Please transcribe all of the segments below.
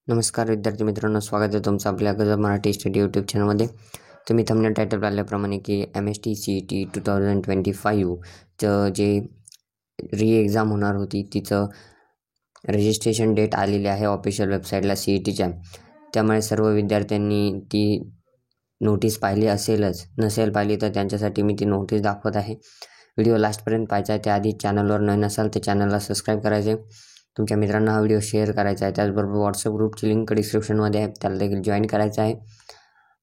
नमस्कार विद्यार्थी मित्रांनो, स्वागत आहे तुमचं आपल्या गजब मराठी स्टडी यूट्यूब चॅनलमध्ये. तुम्ही थंबनेल टायटल पाहिल्याप्रमाणे की MST CET 2025चं जे एक्झाम होणार होती तिचं रजिस्ट्रेशन डेट आलेली आहे ऑफिशियल वेबसाईटला CETच्या. त्यामुळे सर्व विद्यार्थ्यांनी ती नोटीस पाहिली असेलच, नसेल पाहिली तर त्यांच्यासाठी मी ती नोटीस दाखवत आहे. व्हिडिओ लास्टपर्यंत पाहायचा आहे. त्याआधी चॅनलवर नवीन असाल तर चॅनलला सबस्क्राईब करायचे, तुमच्या मित्रांना हा व्हिडिओ शेअर करायचा आहे. त्याचबरोबर व्हॉट्सअप ग्रुपची लिंक डिस्क्रिप्शनमध्ये आहे, त्याला देखील जॉईन करायचं आहे.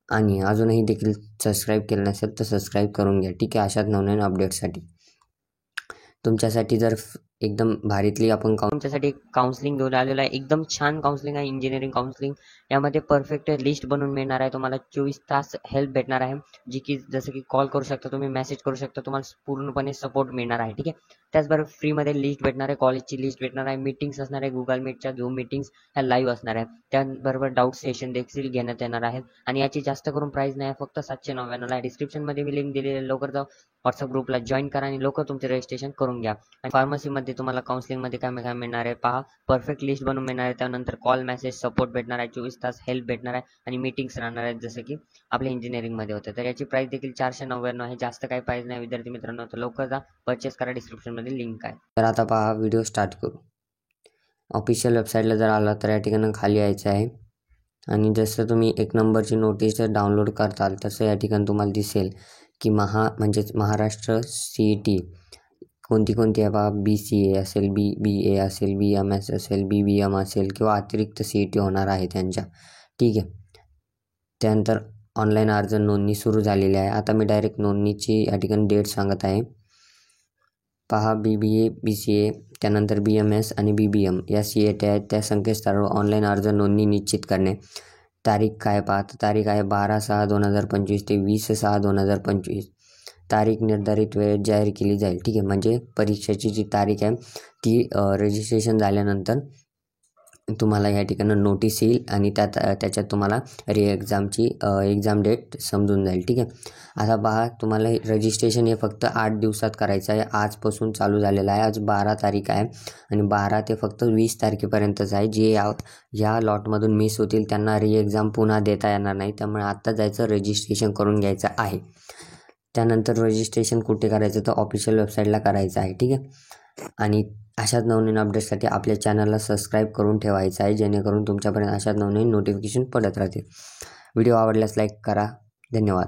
आणि अजूनही देखील सबस्क्राईब केलं नसेल तर सबस्क्राईब करून घ्या, ठीक आहे. अशाच नवनवीन अपडेट्ससाठी तुमच्यासाठी जर एकदम भारीतली आपण तुमच्यासाठी काउन्सिलिंग घेऊन आलेलं आहे. एकदम छान काउन्सिलिंग आहे, इंजिनिअरिंग काउन्सिलिंग. यामध्ये परफेक्ट लिस्ट बनवून मिळणार आहे तुम्हाला. 24 तास हेल्प भेटणार आहे, जी की जसं की कॉल करू शकता तुम्ही, मेसेज करू शकता, तुम्हाला पूर्णपणे सपोर्ट मिळणार आहे, ठीक आहे. त्याचबरोबर फ्रीमध्ये लिस्ट भेटणार आहे, कॉलेजची लिस्ट भेटणार आहे, मीटिंग्स असणार आहे, गुगल मीटच्या झूम मीटिंग्स ह्या लाईव्ह असणार आहे. त्याचबरोबर डाऊट सेशन देखील घेण्यात येणार आहेत. आणि याची जास्त करून प्राईस नाही, फक्त 799 आहे. डिस्क्रिप्शनमध्ये मी लिंक दिलेली आहे, लवकर जाऊ व्हॉट्सअप ग्रुपला जॉईन करा आणि लवकर तुमचे रजिस्ट्रेशन करून घ्या. आणि फार्मसीमध्ये तुम्हाला काउन्सिलिंगमध्ये काय काय मिळणार आहे पहा. परफेक्ट लिस्ट बनवून मिळणार आहे, त्यानंतर कॉल मेसेज सपोर्ट भेटणार आहे, 24 तास हेल्प भेटणार आहे आणि मीटिंग्स राहणार आहेत जसं की आपल्या इंजिनिअरिंगमध्ये होतं. तर याची प्राईस देखील 499 आहे, जास्त काही प्राईस नाही विद्यार्थी मित्रांनो. तर लवकर जा, परचेस करा, डिस्क्रिप्शनमध्ये लिंक आहे. तर आता पहा, व्हिडिओ स्टार्ट करू. ऑफिशियल वेबसाईटला जर आला तर या ठिकाणी खाली यायचं आहे आणि जसं तुम्ही 1 नंबरची नोटीस जर डाउनलोड करताल तसं या ठिकाणी तुम्हाला दिसेल की म्हणजेच महाराष्ट्र CET कोणती आहे पहा. BCA असेल, BA असेल, BMS असेल, BBM असेल किंवा अतिरिक्त CET होणार आहे त्यांच्या, ठीक आहे. त्यानंतर ऑनलाईन अर्ज नोंदणी सुरू झालेली आहे. आता मी डायरेक्ट नोंदणीची या ठिकाणी डेट सांगत आहे पहा. BBA, BCA, त्यानंतर BMS आणि BBM या CET आहेत. त्या संकेतस्थळावर ऑनलाईन अर्ज नोंदणी निश्चित करणे. तारीख काय पहा, तारीख आहे 12/6/2025 ते 20/6/2025. तारीख निर्धारित वेळेत जाहीर केली जाईल, ठीक आहे. म्हणजे परीक्षेची जी तारीख आहे ती रजिस्ट्रेशन झाल्यानंतर तुम्हाला या ठिकाणी नोटीस येईल आणि त्याच्यात तुम्हाला एक्झाम डेट समजून जाईल, ठीक आहे. आता पहा, तुम्हाला रजिस्ट्रेशन हे फक्त 8 दिवसात करायचं आहे. आजपासून चालू झालेलं आहे. आज 12 तारीख आहे आणि 12 ते फक्त 20 तारखेपर्यंतच आहे. जे या लॉटमधून मिस होतील त्यांना एक्झाम पुन्हा देता येणार नाही. त्यामुळे आत्ता जायचं, रजिस्ट्रेशन करून घ्यायचं आहे. त्यानंतर रजिस्ट्रेशन कुठे करायचं तर ऑफिशियल वेबसाईटला करायचं आहे, ठीक आहे. आणि अशाच नवनवीन अपडेट्ससाठी आपल्या चॅनलला सबस्क्राईब करून ठेवायचं आहे, जेणेकरून तुमच्यापर्यंत अशाच नवनवीन नोटिफिकेशन पडत राहतील. व्हिडिओ आवडल्यास लाईक करा. धन्यवाद.